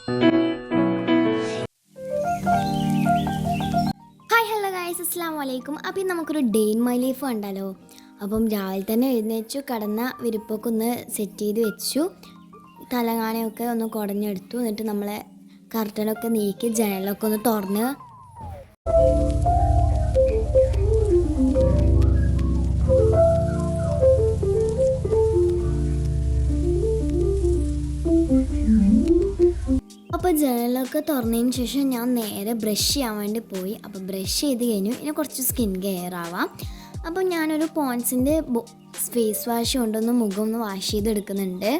Hi hello guys, അസ്സലാമു അലൈക്കും. അപ്പം നമുക്കൊരു ഡേ ഇൻ മൈ ലൈഫ് കണ്ടാലോ. അപ്പം രാവിലെ തന്നെ എഴുന്നേച്ചു, കടന്ന വിരിപ്പൊക്കെ ഒന്ന് സെറ്റ് ചെയ്ത് വെച്ചു, തലങ്ങാനയൊക്കെ ഒന്ന് കുടഞ്ഞെടുത്തു. എന്നിട്ട് നമ്മളെ കർട്ടനൊക്കെ നീക്കി ജനലൊക്കെ ഒന്ന് തുറന്ന് അപ്പോൾ ജനലൊക്കെ തുറന്നതിന് ശേഷം ഞാൻ നേരെ ബ്രഷ് ചെയ്യാൻ വേണ്ടി പോയി. അപ്പോൾ ബ്രഷ് ചെയ്ത് കഴിഞ്ഞു. ഇനി കുറച്ച് സ്കിൻ കെയർ ആവാം. അപ്പോൾ ഞാനൊരു പോൺസിൻ്റെ ഫേസ് വാഷ് കൊണ്ടൊന്ന് മുഖം ഒന്ന് വാഷ് ചെയ്തെടുക്കുന്നുണ്ട്.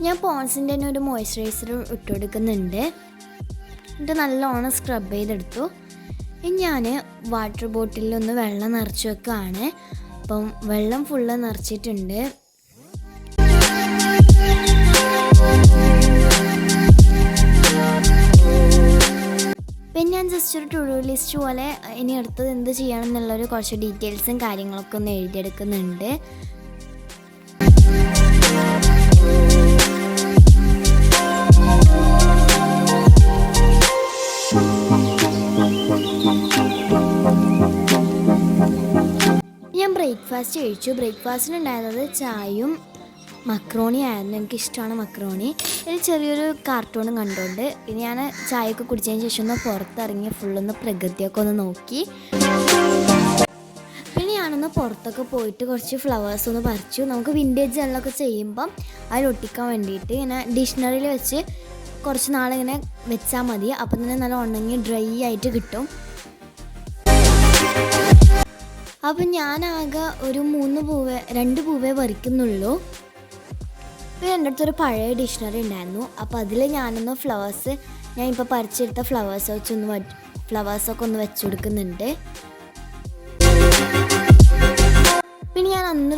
ഞാൻ പോൺസിൻ്റെ തന്നെ ഒരു മോയ്സ്ചറൈസർ ഇട്ട് കൊടുക്കുന്നുണ്ട്. എന്നിട്ട് നല്ലോണം സ്ക്രബ് ചെയ്തെടുത്തു. ഇനി ഞാൻ വാട്ടർ ബോട്ടിലൊന്ന് വെള്ളം നിറച്ച് വെക്കുകയാണ്. അപ്പം വെള്ളം ഫുള്ള് നിറച്ചിട്ടുണ്ട്. പിന്നെ ഞാൻ ജസ്റ്റ് ഒരു ടു ഡു ലിസ്റ്റ് പോലെ ഇനി അടുത്തത് എന്ത് ചെയ്യണം എന്നുള്ളൊരു കുറച്ച് ഡീറ്റെയിൽസും കാര്യങ്ങളൊക്കെ ഒന്ന് എഴുതിയെടുക്കുന്നുണ്ട്. ഞാൻ ബ്രേക്ക്ഫാസ്റ്റ് കഴിച്ചു. ബ്രേക്ക്ഫാസ്റ്റിന് ഉണ്ടായിരുന്നത് ചായയും മക്രോണി ആയിരുന്നു. എനിക്കിഷ്ടമാണ് മക്രോണി. ഇതിൽ ചെറിയൊരു കാർട്ടൂണും കണ്ടുകൊണ്ട് പിന്നെ ഞാൻ ചായയൊക്കെ കുടിച്ചതിന് ശേഷം ഒന്ന് പുറത്തിറങ്ങി ഫുള്ളൊന്ന് പ്രകൃതിയൊക്കെ ഒന്ന് നോക്കി. പിന്നെ ഞാനൊന്ന് പുറത്തൊക്കെ പോയിട്ട് കുറച്ച് ഫ്ലവേഴ്സ് ഒന്ന് പറിച്ചു. നമുക്ക് വിൻറ്റേജ് ജനലൊക്കെ ചെയ്യുമ്പം അതിലൊട്ടിക്കാൻ വേണ്ടിയിട്ട് ഇങ്ങനെ ഡിക്ഷണറിയിൽ വെച്ച് കുറച്ച് നാളിങ്ങനെ വെച്ചാൽ മതി. അപ്പം തന്നെ നല്ല ഉണങ്ങി ഡ്രൈ ആയിട്ട് കിട്ടും. അപ്പം ഞാനാകെ ഒരു 2 പൂവേ പറിക്കുന്നുള്ളൂ. പിന്നെ എൻ്റെ അടുത്തൊരു പഴയ ഡിക്ഷണറി ഉണ്ടായിരുന്നു. അപ്പോൾ അതിൽ ഞാനൊന്ന് ഞാൻ ഇപ്പോൾ പറിച്ചെടുത്ത ഫ്ലവേഴ്സൊക്കെ ഒന്ന് വെച്ച് കൊടുക്കുന്നുണ്ട്. പിന്നെ ഞാൻ അന്ന്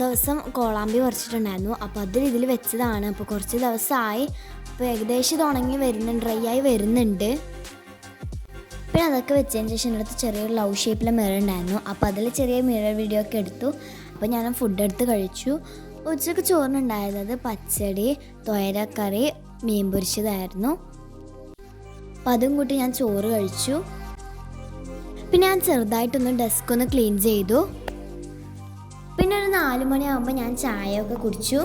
ദിവസം കോളാമ്പി പറിച്ചിട്ടുണ്ടായിരുന്നു. അപ്പോൾ ഇതിൽ വെച്ചതാണ്. അപ്പോൾ കുറച്ച് ദിവസമായി. അപ്പോൾ ഏകദേശം ഇത് ഉണങ്ങി വരുന്നുണ്ട്, ഡ്രൈ ആയി വരുന്നുണ്ട്. പിന്നെ അതൊക്കെ വെച്ചതിന് ശേഷം എൻ്റെ അടുത്ത് ചെറിയൊരു ലവ് ഷേപ്പിലെ മിറർ ഉണ്ടായിരുന്നു. അപ്പോൾ അതിൽ ചെറിയ മിറർ വീഡിയോ ഒക്കെ എടുത്തു. അപ്പോൾ ഞാൻ ഫുഡ് എടുത്ത് കഴിച്ചു. ഉച്ചയ്ക്ക് ചോറിനുണ്ടായിരുന്നത് പച്ചടി, തോരക്കറി, മീൻ പൊരിച്ചതായിരുന്നു. അപ്പോൾ അതും കൂട്ടി ഞാൻ ചോറ് കഴിച്ചു. പിന്നെ ഞാൻ ചെറുതായിട്ടൊന്ന് ഡെസ്ക് ഒന്ന് ക്ലീൻ ചെയ്തു. പിന്നെ ഒരു 4 മണിയാകുമ്പോൾ ഞാൻ ചായയൊക്കെ കുടിച്ചു.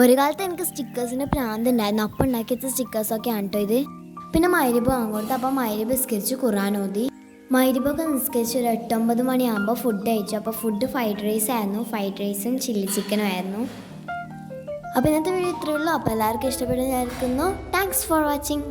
ഒരു കാലത്ത് എനിക്ക് സ്റ്റിക്കേഴ്സിൻ്റെ പ്രാന്ത് ഉണ്ടായിരുന്നു. അപ്പം ഉണ്ടാക്കി വെച്ച സ്റ്റിക്കേഴ്സൊക്കെയാണ് കേട്ടോ ഇത്. പിന്നെ മഗ്‌രിബ് വാങ്ങോട്ട്. അപ്പോൾ മഗ്‌രിബ് നിസ്കരിച്ച് ഖുർആൻ ഓതി. മഗ്‌രിബൊക്കെ നിസ്കരിച്ച് ഒരു 8-9 മണിയാകുമ്പോൾ ഫുഡ് കഴിച്ചു. അപ്പോൾ ഫുഡ് ഫ്രൈഡ് റൈസ് ആയിരുന്നു. ഫ്രൈഡ് റൈസും ചില്ലി ചിക്കനും ആയിരുന്നു. അപ്പോൾ ഇന്നത്തെ വീഡിയോ ഇത്രയേ ഉള്ളൂ. അപ്പോൾ എല്ലാവർക്കും ഇഷ്ടപ്പെട്ടു വിചാരിക്കുന്നു. Thanks for watching.